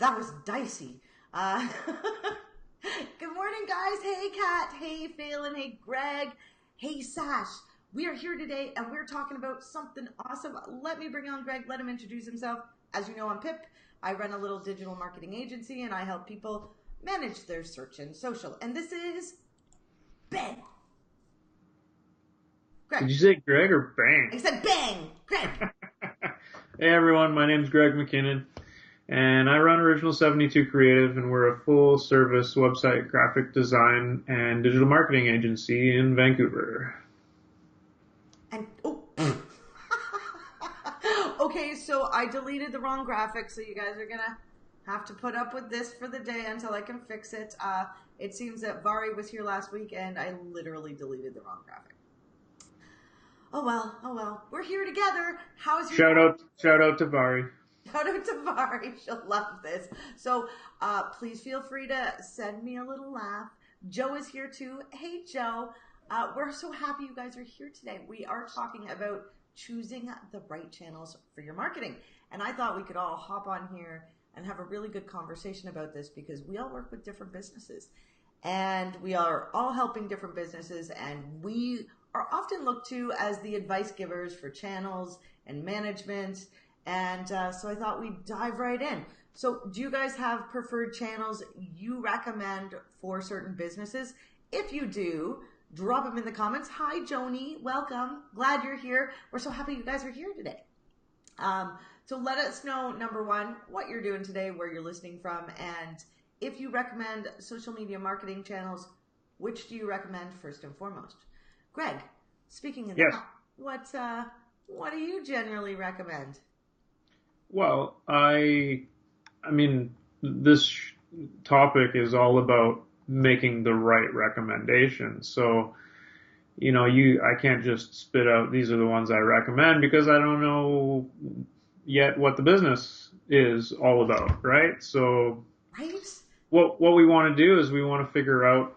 That was dicey. Good morning, guys. Hey, Kat. Hey, Phelan. Hey, Greg. Hey, Sash. We are here today, and we're talking about something awesome. Let me bring on Greg. Let him introduce himself. As you know, I'm Pip. I run a little digital marketing agency, and I help people manage their search and social. And this is Bang. Greg. Did you say Greg or Bang? I said Bang. Greg. Hey everyone, my name's Greg McKinnon, and I run Original 72 Creative, and we're a full-service website graphic design and digital marketing agency in Vancouver. And okay, so I deleted the wrong graphic, so you guys are gonna have to put up with this for the day until I can fix it. It seems that Vari was here last week, and I literally deleted the wrong graphic. Oh well. We're here together. How's your Shout out to Vari. Shout out to Vari. She'll love this. So please feel free to send me a little laugh. Joe is here too. Hey Joe. We're so happy you guys are here today. We are talking about choosing the right channels for your marketing. And I thought we could all hop on here and have a really good conversation about this because we all work with different businesses. And we are all helping different businesses, and we are often looked to as the advice givers for channels and management. And so I thought we'd dive right in. So do you guys have preferred channels you recommend for certain businesses? If you do, drop them in the comments. Hi, Joni. Welcome. Glad you're here. We're so happy you guys are here today. So let us know, number one, what you're doing today, where you're listening from, and if you recommend social media marketing channels, which do you recommend first and foremost? Greg, speaking of that, what do you generally recommend? Well, I mean, this topic is all about making the right recommendation. So, I can't just spit out these are the ones I recommend because I don't know yet what the business is all about, right? So, right? What we want to do is we want to figure out,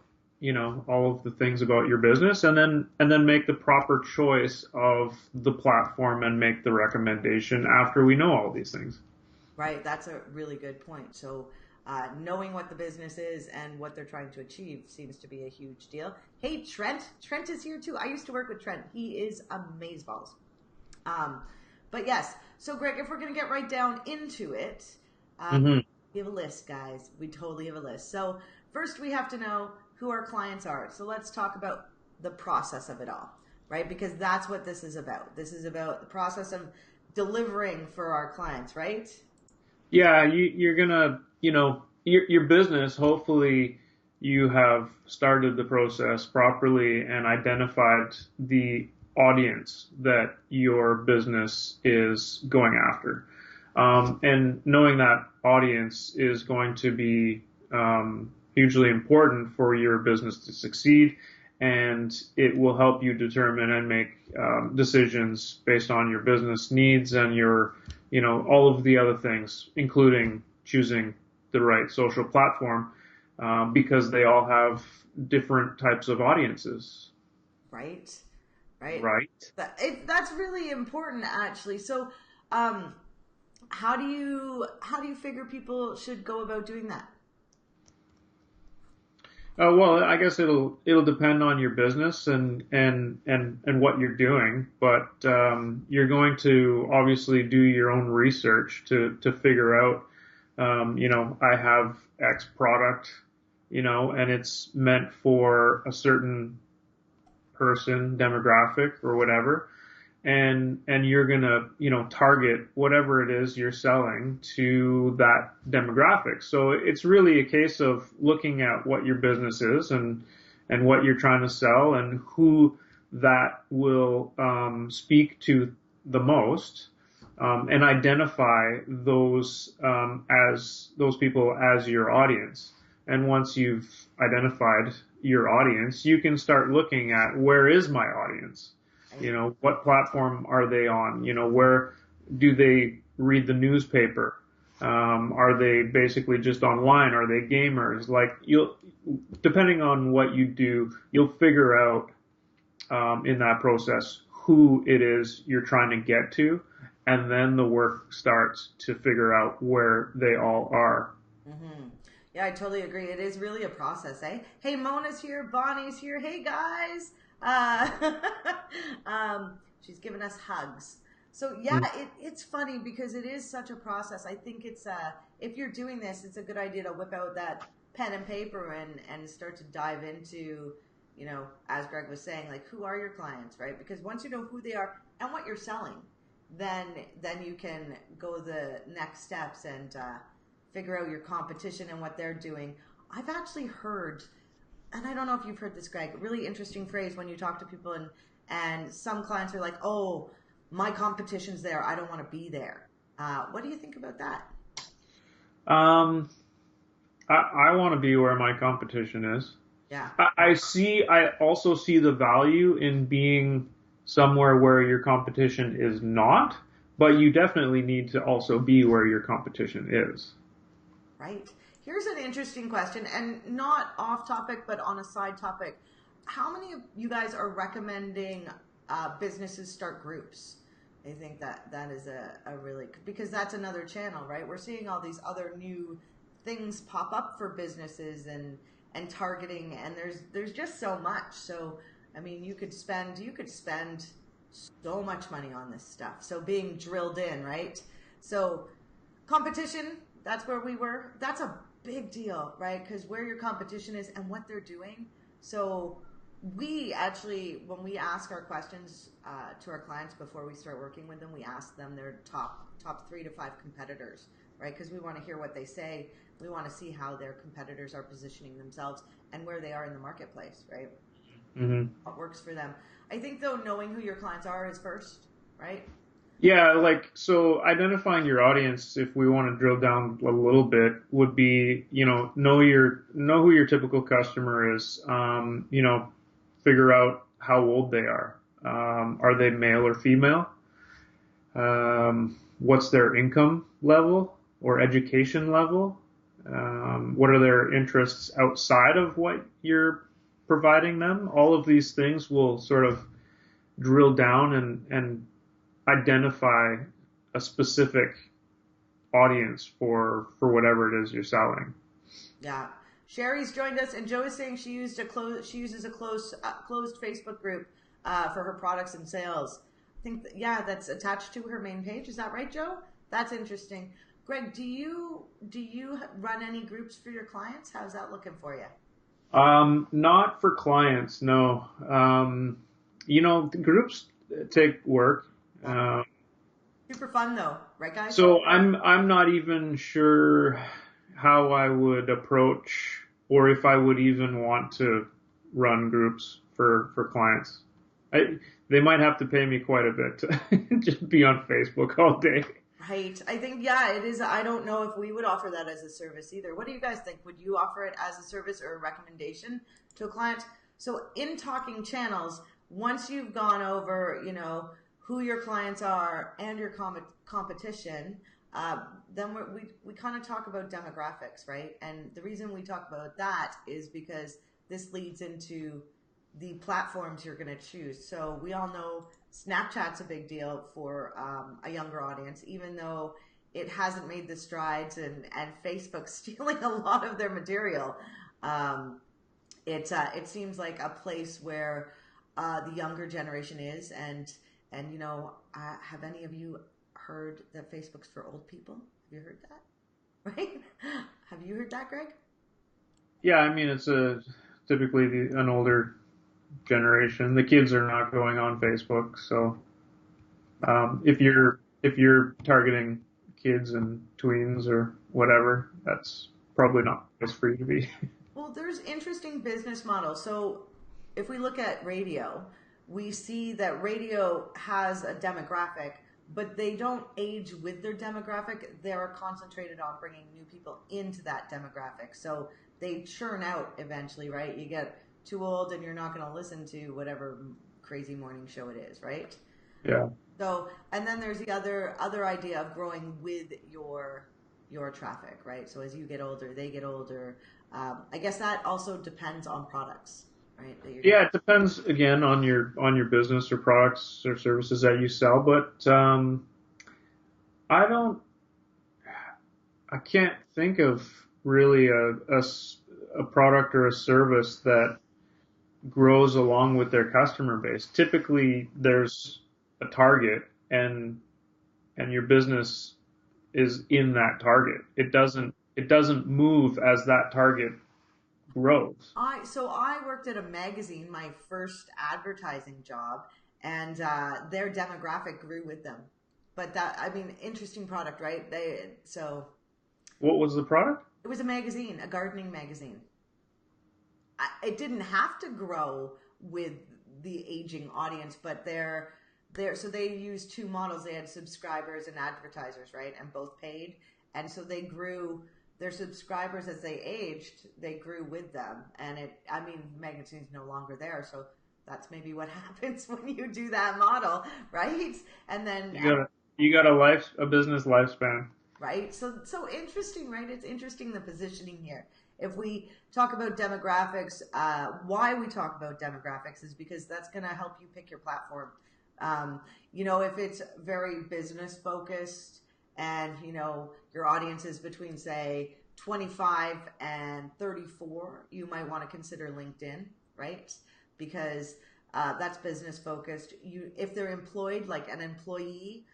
all of the things about your business and then make the proper choice of the platform and make the recommendation after we know all these things. Right. That's a really good point. So knowing what the business is and what they're trying to achieve seems to be a huge deal. Hey, Trent. Trent is here too. I used to work with Trent. He is amazeballs. But yes. So Greg, if we're going to get right down into it, we have a list, guys. We totally have a list. So first we have to know who our clients are. So let's talk about the process of it all, right? Because that's what this is about. This is about the process of delivering for our clients, right? Yeah, you're gonna, your business, hopefully you have started the process properly and identified the audience that your business is going after. And knowing that audience is going to be hugely important for your business to succeed, and it will help you determine and make decisions based on your business needs and your, all of the other things, including choosing the right social platform, because they all have different types of audiences. Right. That's really important, actually. So, how do you figure people should go about doing that? Well, I guess it'll depend on your business and what you're doing, but you're going to obviously do your own research to figure out, I have X product, and it's meant for a certain person, demographic or whatever, and you're gonna, target whatever it is you're selling to that demographic. So it's really a case of looking at what your business is and what you're trying to sell and who that will speak to the most, and identify those people as your audience. And once you've identified your audience, you can start looking at where is my audience. What platform are they on? Where do they read the newspaper? Are they basically just online? Are they gamers? Depending on what you do, you'll figure out in that process who it is you're trying to get to and then the work starts to figure out where they all are. Hmm. Yeah, I totally agree. It is really a process, eh? Hey, Mona's here, Bonnie's here. Hey, guys. Uh, she's giving us hugs. So yeah, it's funny because it is such a process. I think it's if you're doing this, it's a good idea to whip out that pen and paper and start to dive into, as Greg was saying, like who are your clients, right? Because once you know who they are and what you're selling, then you can go the next steps and figure out your competition and what they're doing. I've actually heard, and I don't know if you've heard this, Greg, a really interesting phrase when you talk to people and some clients are like, "Oh, my competition's there. I don't want to be there." What do you think about that? Um, I want to be where my competition is. Yeah. I also see the value in being somewhere where your competition is not, but you definitely need to also be where your competition is. Right. Here's an interesting question, and not off topic, but on a side topic. How many of you guys are recommending businesses start groups? I think that is a really, because that's another channel, right? We're seeing all these other new things pop up for businesses and targeting, and there's just so much. So I mean, you could spend so much money on this stuff. So being drilled in, right? So competition, that's where we were. That's a big deal, right? Because where your competition is and what they're doing. So we actually, when we ask our questions to our clients before we start working with them, we ask them their top 3 to 5 competitors, right? Because we want to hear what they say. We want to see how their competitors are positioning themselves and where they are in the marketplace, right? Hmm. What works for them. I think though, knowing who your clients are is first, right? Yeah, like so identifying your audience, if we want to drill down a little bit, would be, know who your typical customer is. Figure out how old they are. Are they male or female? What's their income level or education level? What are their interests outside of what you're providing them? All of these things will sort of drill down and identify a specific audience for whatever it is you're selling. Yeah. Sherry's joined us, and Joe is saying she uses a closed Facebook group for her products and sales. I think that's attached to her main page. Is that right, Joe? That's interesting. Greg, do you run any groups for your clients? How's that looking for you? Not for clients, no. The groups take work. Yeah. Um, Super fun though, right, guys? so I'm not even sure how I would approach or if I would even want to run groups for clients. They might have to pay me quite a bit to just be on Facebook all day. Right. I think, yeah, it is. I don't know if we would offer that as a service either. What do you guys think? Would you offer it as a service or a recommendation to a client? So, in talking channels, once you've gone over, who your clients are and your competition, then we kind of talk about demographics, right? And the reason we talk about that is because this leads into the platforms you're going to choose. So we all know Snapchat's a big deal for a younger audience, even though it hasn't made the strides and Facebook's stealing a lot of their material. Um, it seems like a place where the younger generation is, and have any of you heard that Facebook's for old people? Have you heard that? Right? Have you heard that, Greg? Yeah, I mean it's a typically an older generation. The kids are not going on Facebook, so if you're targeting kids and tweens or whatever, that's probably not the place for you to be. Well, there's interesting business models. So if we look at radio, we see that radio has a demographic, but they don't age with their demographic. They're concentrated on bringing new people into that demographic. So they churn out eventually, right? You get too old and you're not going to listen to whatever crazy morning show it is, right? Yeah. So, and then there's the other idea of growing with your traffic, right? So as you get older, they get older. I guess that also depends on products, right? That you're Yeah, it depends again on your business or products or services that you sell, but I don't, I can't think of really a product or a service that grows along with their customer base. Typically, there's a target and your business is in that target. It doesn't move as that target grows. I worked at a magazine, my first advertising job, and their demographic grew with them. But that, I mean, interesting product, right? What was the product? It was a magazine, a gardening magazine. It didn't have to grow with the aging audience, but so they used two models. They had subscribers and advertisers, right? And both paid. And so they grew their subscribers as they aged, they grew with them. And I mean, magazine's no longer there. So that's maybe what happens when you do that model, right? And then, You got a business lifespan. right? So interesting, right? It's interesting the positioning here. If we talk about demographics, why we talk about demographics is because that's going to help you pick your platform. If it's very business focused and, your audience is between, say, 25 and 34, you might want to consider LinkedIn, right? Because that's business focused. If they're employed, like an employee,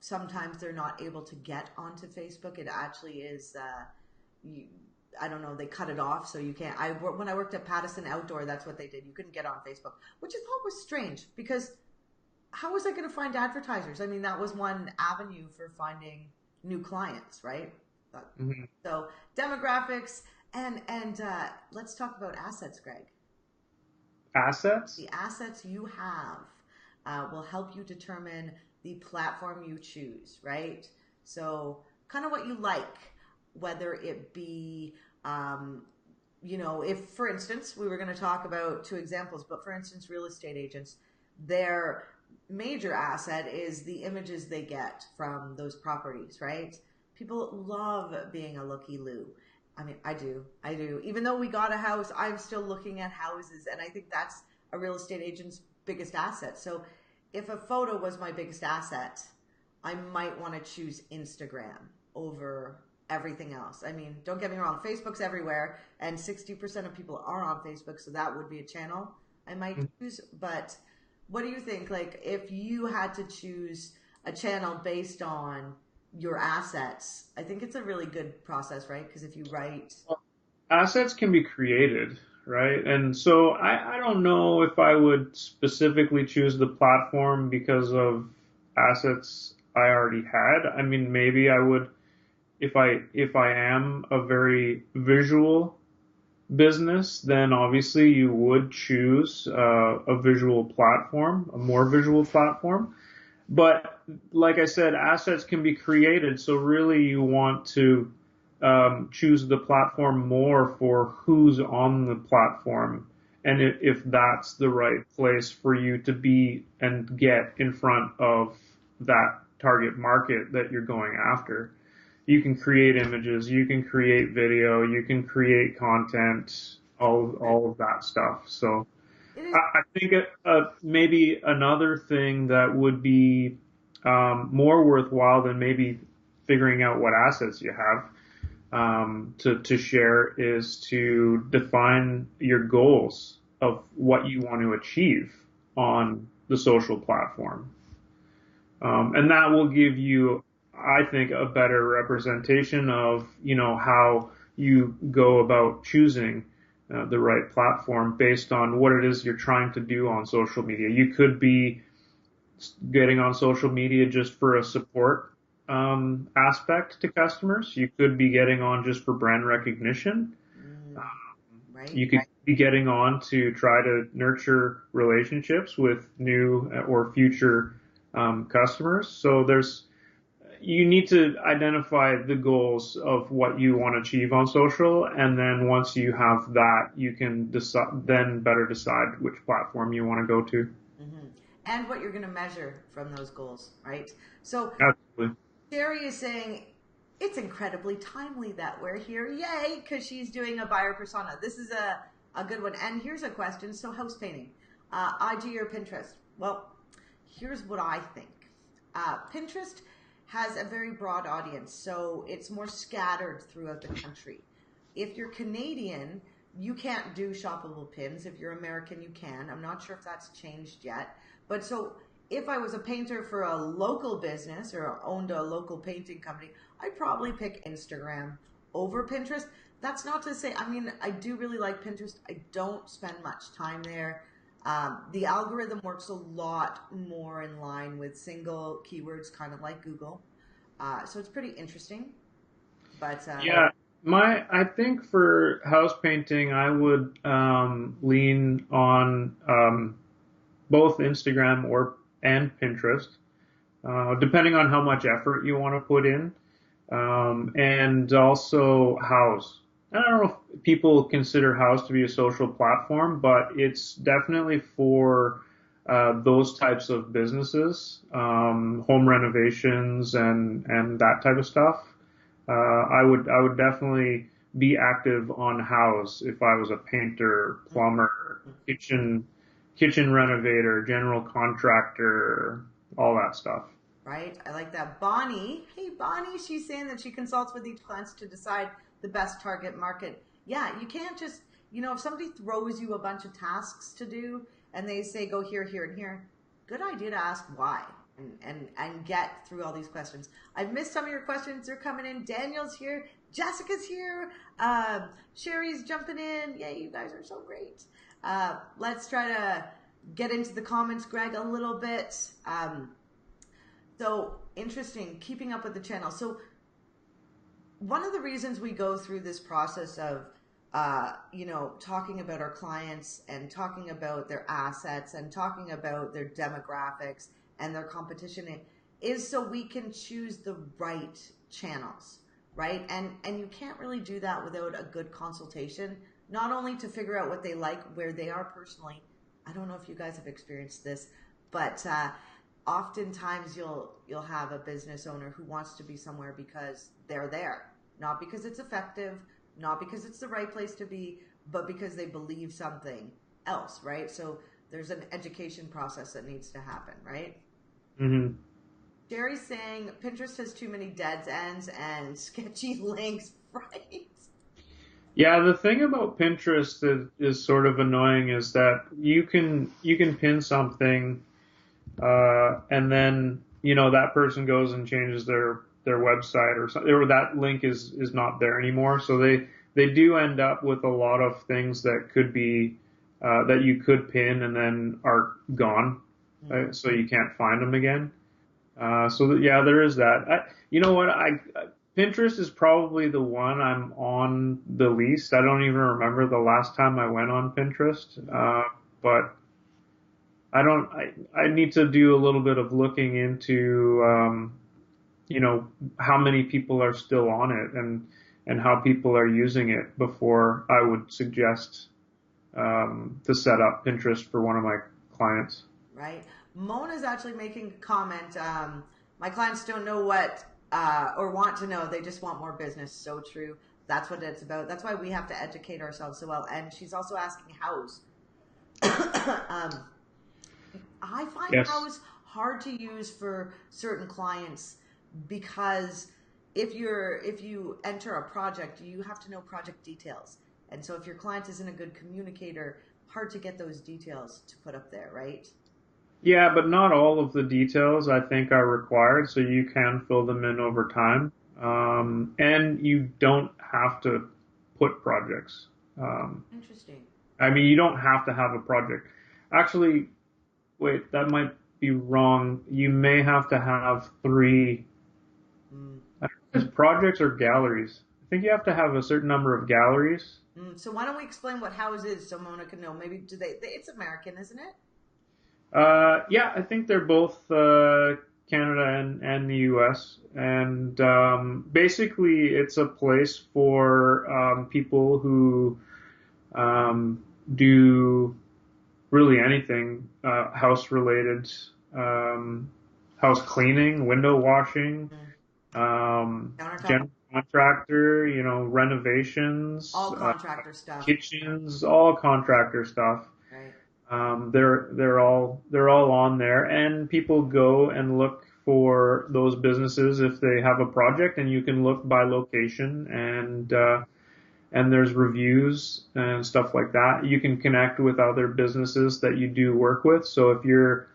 sometimes they're not able to get onto Facebook. It actually is, I don't know, they cut it off so you can't. When I worked at Pattison Outdoor, that's what they did. You couldn't get on Facebook, which I thought was strange because how was I going to find advertisers? I mean, that was one avenue for finding new clients, right? Hmm. So demographics and let's talk about assets, Greg. Assets? The assets you have will help you determine the platform you choose, right? So, kind of what you like, whether it be, if, for instance, we were going to talk about two examples, but for instance, real estate agents, their major asset is the images they get from those properties, right? People love being a looky-loo. I mean, I do. Even though we got a house, I'm still looking at houses, and I think that's a real estate agent's biggest asset. So, if a photo was my biggest asset, I might want to choose Instagram over everything else. I mean, don't get me wrong, Facebook's everywhere, and 60% of people are on Facebook, so that would be a channel I might choose. But what do you think? Like, if you had to choose a channel based on your assets, I think it's a really good process, right? Because if you write, Assets can be created, right? And so I don't know if I would specifically choose the platform because of assets I already had. I mean, maybe I would if I am a very visual business, then obviously you would choose a visual platform, a more visual platform. But like I said, assets can be created, so really you want to choose the platform more for who's on the platform and if that's the right place for you to be and get in front of that target market that you're going after. You can create images, you can create video, you can create content, all of that stuff. So it is. I think maybe another thing that would be more worthwhile than maybe figuring out what assets you have to share is to define your goals of what you want to achieve on the social platform. And that will give you, I think, a better representation of, how you go about choosing the right platform based on what it is you're trying to do on social media. You could be getting on social media just for a support aspect to customers. You could be getting on just for brand recognition. Mm, right. You could be getting on to try to nurture relationships with new or future customers. So you need to identify the goals of what you want to achieve on social, and then once you have that, you can then better decide which platform you want to go to. Hmm. And what you're going to measure from those goals, right? So Absolutely. Sherry is saying it's incredibly timely that we're here. Yay, because she's doing a buyer persona. This is a good one. And here's a question. So house painting, IG or Pinterest? Well, here's what I think. Pinterest has a very broad audience, so it's more scattered throughout the country. If you're Canadian, you can't do shoppable pins. If you're American, you can. I'm not sure if that's changed yet. But so if I was a painter for a local business or owned a local painting company, I'd probably pick Instagram over Pinterest. That's not to say, I mean, I do really like Pinterest. I don't spend much time there. The algorithm works a lot more in line with single keywords, kind of like Google. So it's pretty interesting. But Yeah, I think for house painting, I would lean on both Instagram or and Pinterest, depending on how much effort you want to put in, and also House. I don't know if people consider House to be a social platform, but it's definitely for those types of businesses, home renovations and that type of stuff. I would definitely be active on House if I was a painter, plumber, kitchen renovator, general contractor, all that stuff. right, I like that. Bonnie, hey Bonnie, she's saying that she consults with each client to decide the best target market. Yeah, you can't just, if somebody throws you a bunch of tasks to do and they say go here, here, and here, good idea to ask why and get through all these questions. I've missed some of your questions. They're coming in. Daniel's here. Jessica's here. Sherry's jumping in. Yay, you guys are so great. Let's try to get into the comments, Greg, a little bit. So interesting, keeping up with the channel. So one of the reasons we go through this process of, talking about our clients and talking about their assets and talking about their demographics and their competition is so we can choose the right channels, right? And you can't really do that without a good consultation, not only to figure out what they like, where they are personally. I don't know if you guys have experienced this, but oftentimes you'll have a business owner who wants to be somewhere because they're there, not because it's effective, not because it's the right place to be, but because they believe something else, right? So there's an education process that needs to happen, right? Hmm. Jerry's saying Pinterest has too many dead ends and sketchy links, right? Yeah, the thing about Pinterest that is sort of annoying is that you can pin something, and then that person goes and changes their website or something, or that link is not there anymore. So they do end up with a lot of things that could be that you could pin and then are gone, so you can't find them again. Yeah, there is that. You know what? Pinterest is probably the one I'm on the least. I don't even remember the last time I went on Pinterest. But I don't. I need to do a little bit of looking into, how many people are still on it and how people are using it before I would suggest to set up Pinterest for one of my clients. Right. Mona's actually making a comment. My clients don't know what or want to know. They just want more business. So true. That's what it's about. That's why we have to educate ourselves so well. And she's also asking hows. I find Yes. hows hard to use for certain clients because if you enter a project, you have to know project details. And so if your client isn't a good communicator, hard to get those details to put up there, right? Yeah, but not all of the details I think are required, so you can fill them in over time. And you don't have to put projects. Um, Interesting. I mean, you don't have to have a project. Actually, wait, that might be wrong. You may have to have three, Mm. I don't know if it's projects or galleries. I think you have to have a certain number of galleries. So why don't we explain what house is so Mona can know? Maybe it's American, isn't it? Yeah, I think they're both Canada and the US. And basically, it's a place for people who do really anything house related, um, house cleaning, window washing, Mm. Countertop, general contractor, renovations, all contractor stuff, kitchens, all contractor stuff. right? They're all on there, and people go and look for those businesses if they have a project, and you can look by location, and there's reviews and stuff like that. You can connect with other businesses that you do work with. So if you're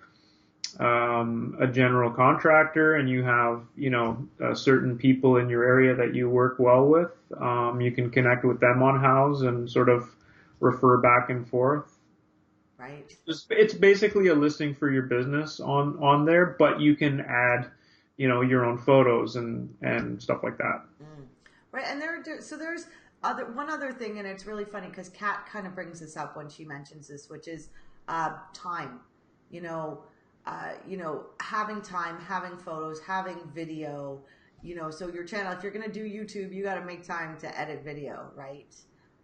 a general contractor and you have, certain people in your area that you work well with, you can connect with them on Houzz and sort of refer back and forth. Right. It's basically a listing for your business on there, but you can add, your own photos and stuff like that. Mm. Right. And there's one other thing, and it's really funny because Kat kind of brings this up when she mentions this, which is time. You know, having time, having photos, having video. So your channel, if you're going to do YouTube, you got to make time to edit video, right?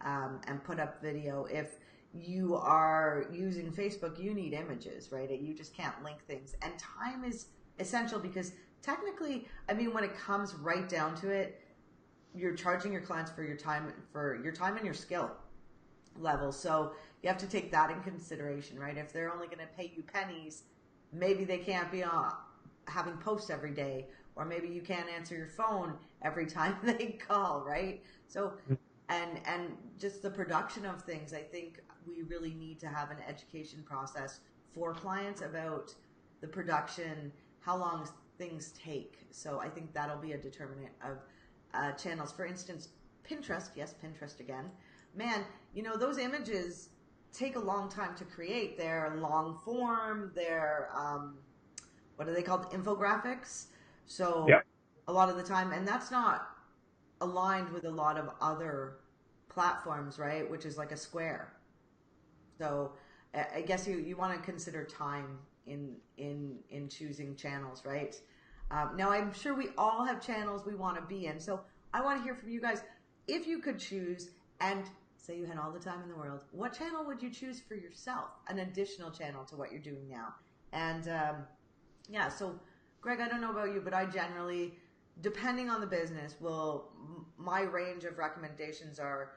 And put up video. If you are using Facebook, you need images, right? You just can't link things. And time is essential because technically, I mean, when it comes right down to it, you're charging your clients for your time and your skill level. So you have to take that in consideration, right? If they're only going to pay you pennies, maybe they can't be having posts every day, or maybe you can't answer your phone every time they call, right? So, and just the production of things, I think we really need to have an education process for clients about the production, how long things take. So I think that'll be a determinant of channels. For instance, Pinterest, yes, Pinterest again. Man, those images take a long time to create. They're long form, they're, what are they called? Infographics. So Yeah. a lot of the time, and that's not aligned with a lot of other platforms, right? Which is like a square. So I guess you want to consider time in choosing channels, right? Now I'm sure we all have channels we want to be in. So I want to hear from you guys. If you could choose, and say you had all the time in the world, what channel would you choose for yourself? An additional channel to what you're doing now. And yeah, so Greg, I don't know about you, but I generally, depending on the business, my range of recommendations are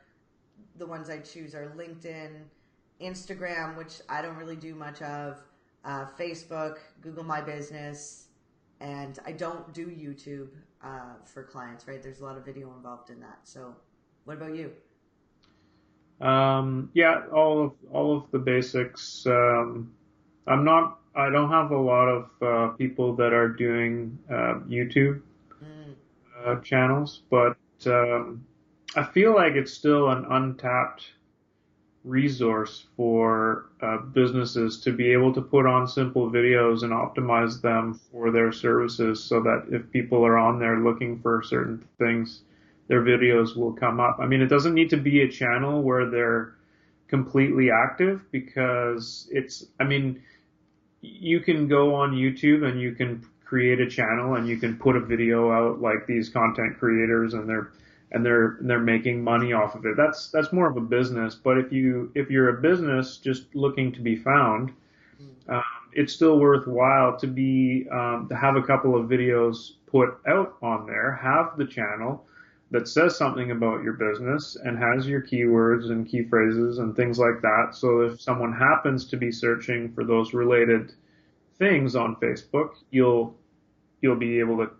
the ones I choose are LinkedIn, Instagram, which I don't really do much of, Facebook, Google My Business, and I don't do YouTube for clients, right? There's a lot of video involved in that. So what about you? Yeah, all of the basics. I don't have a lot of people that are doing YouTube Mm, channels, but I feel like it's still an untapped resource for businesses to be able to put on simple videos and optimize them for their services so that if people are on there looking for certain things, their videos will come up. I mean, it doesn't need to be a channel where they're completely active because I mean, you can go on YouTube and you can create a channel and you can put a video out like these content creators and they're making money off of it. That's more of a business. But if you're a business just looking to be found, mm, um, it's still worthwhile to have a couple of videos put out on there. Have the channel that says something about your business and has your keywords and key phrases and things like that. So if someone happens to be searching for those related things on Facebook, you'll be able to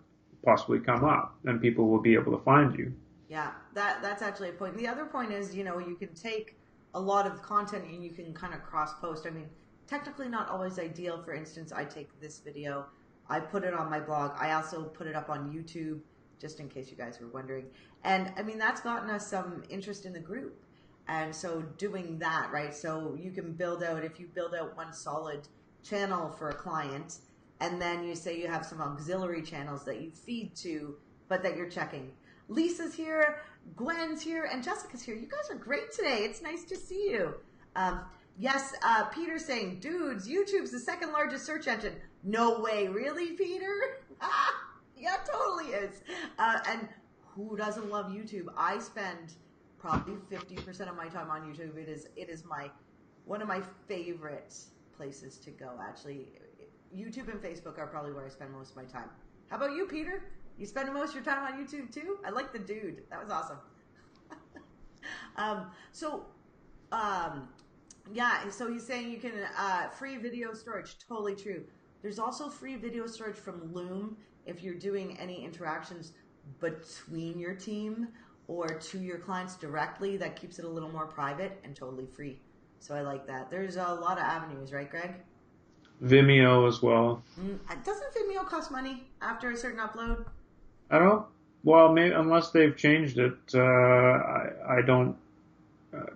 possibly come up and people will be able to find you. yeah, that's actually a point. The other point is, you can take a lot of content and you can kind of cross post. I mean, technically not always ideal. For instance, I take this video, I put it on my blog. I also put it up on YouTube, just in case you guys were wondering. And I mean, that's gotten us some interest in the group. And so doing that, right? So you can if you build out one solid channel for a client, and then you say you have some auxiliary channels that you feed to, but that you're checking. Lisa's here, Gwen's here, and Jessica's here. You guys are great today. It's nice to see you. Yes, Peter's saying, dudes, YouTube's the second largest search engine. No way, really, Peter? Yeah, totally is. And who doesn't love YouTube? I spend probably 50% of my time on YouTube. It is one of my favorite places to go. Actually, YouTube and Facebook are probably where I spend most of my time. How about you, Peter? You spend most of your time on YouTube too? I like the dude. That was awesome. So, yeah. So he's saying you can free video storage. Totally true. There's also free video storage from Loom if you're doing any interactions between your team or to your clients directly. That keeps it a little more private and totally free. So I like that. There's a lot of avenues, right, Greg? Vimeo as well. Doesn't Vimeo cost money after a certain upload? I don't. Well, maybe unless they've changed it, I don't.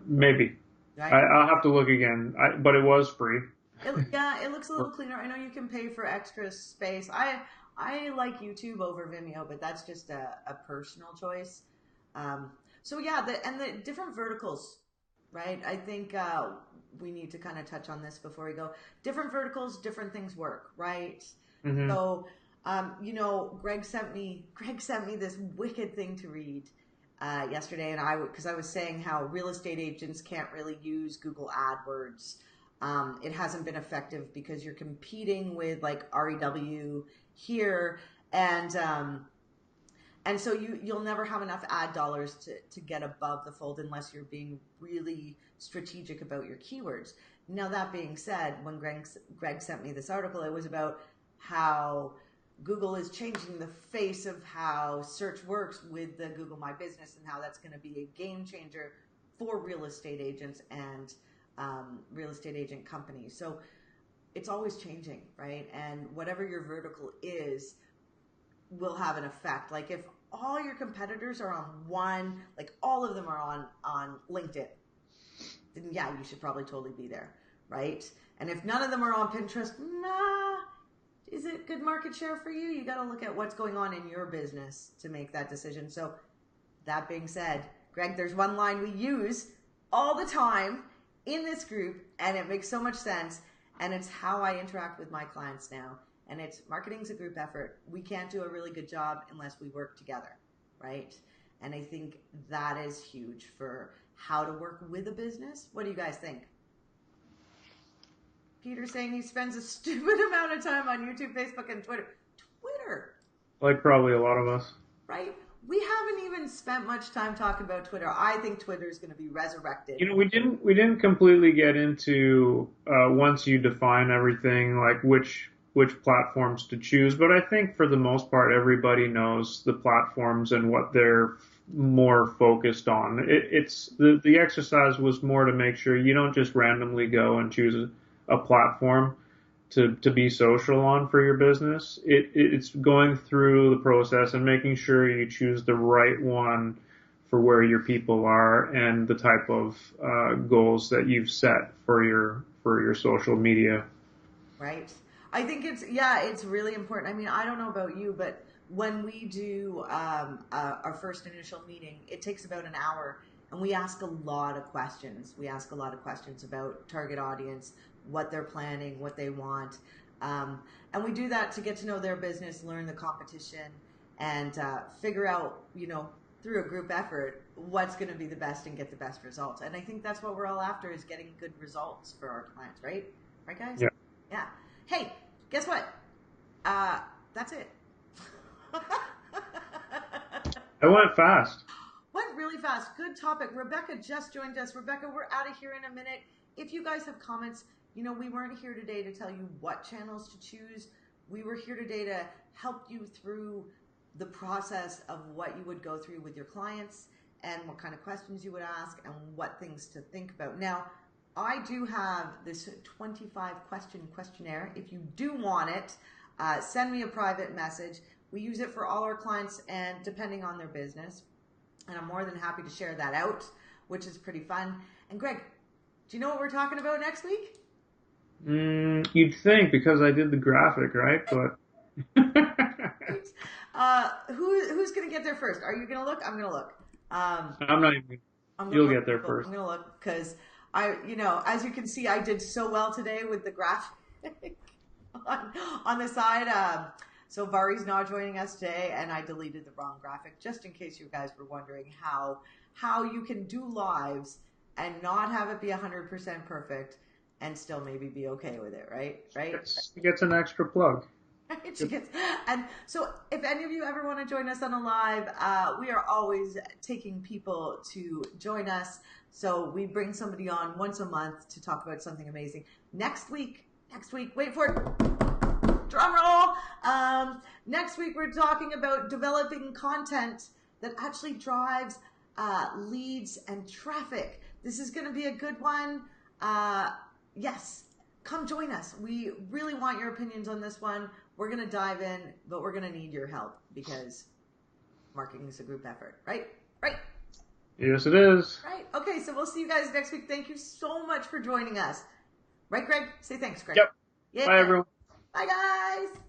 Maybe Right. I'll have to look again. But it was free. Yeah, it looks a little cleaner. I know you can pay for extra space. I like YouTube over Vimeo, but that's just a personal choice. So yeah, the different verticals, right? I think we need to kind of touch on this before we go. Different verticals, different things work, right? Hmm. So, Greg sent me this wicked thing to read yesterday, and because I was saying how real estate agents can't really use Google AdWords. It hasn't been effective because you're competing with like REW here, and so you'll never have enough ad dollars to get above the fold unless you're being really strategic about your keywords. Now that being said, when Greg sent me this article, it was about how Google is changing the face of how search works with the Google My Business, and how that's going to be a game changer for real estate agents and real estate agent companies. So it's always changing, right? And whatever your vertical is will have an effect. Like if all your competitors are on one, like all of them are on LinkedIn, then yeah, you should probably totally be there, right? And if none of them are on Pinterest, nah, is it good market share for you? You got to look at what's going on in your business to make that decision. So that being said, Greg, there's one line we use all the time in this group, and it makes so much sense, and it's how I interact with my clients now. And it's marketing's a group effort. We can't do a really good job unless we work together, right? And I think that is huge for how to work with a business. What do you guys think? Peter's saying he spends a stupid amount of time on YouTube, Facebook, and Twitter. Twitter, Like probably a lot of us. right? We haven't even spent much time talking about Twitter. I think Twitter is going to be resurrected. We didn't completely get into once you define everything, like which platforms to choose. But I think for the most part, everybody knows the platforms and what they're more focused on. It's the exercise was more to make sure you don't just randomly go and choose a platform to be social on for your business. It's going through the process and making sure you choose the right one for where your people are and the type of goals that you've set for your social media. Right. I think it's really important. I mean, I don't know about you, but when we do our first initial meeting, it takes about an hour, and we ask a lot of questions. We ask a lot of questions about target audience, what they're planning, what they want. And we do that to get to know their business, learn the competition, and figure out, through a group effort, what's going to be the best and get the best results. And I think that's what we're all after, is getting good results for our clients, right? Right, guys? Yeah. Yeah. Hey, guess what? That's it. It went fast. Went really fast. Good topic. Rebecca just joined us. Rebecca, we're out of here in a minute. If you guys have comments, we weren't here today to tell you what channels to choose. We were here today to help you through the process of what you would go through with your clients and what kind of questions you would ask and what things to think about. Now, I do have this 25 question questionnaire. If you do want it, send me a private message. We use it for all our clients and depending on their business. And I'm more than happy to share that out, which is pretty fun. And Greg, do you know what we're talking about next week? You'd think, because I did the graphic, right? But who's going to get there first? Are you going to look? I'm going to look. I'm not even. You'll get there first. I'm going to look because as you can see, I did so well today with the graphic on the side. So Vari's not joining us today, and I deleted the wrong graphic just in case you guys were wondering how you can do lives and not have it be 100% perfect and still maybe be okay with it, right? She gets an extra plug. And so if any of you ever want to join us on a live, we are always taking people to join us. So we bring somebody on once a month to talk about something amazing. Next week, wait for it. Drum roll. Next week, we're talking about developing content that actually drives leads and traffic. This is going to be a good one. Yes, come join us. We really want your opinions on this one. We're going to dive in, but we're going to need your help because marketing is a group effort, right? Right. Yes, it is. Right. Okay, so we'll see you guys next week. Thank you so much for joining us. Right, Greg? Say thanks, Greg. Yep. Yeah. Bye, everyone. Bye, guys.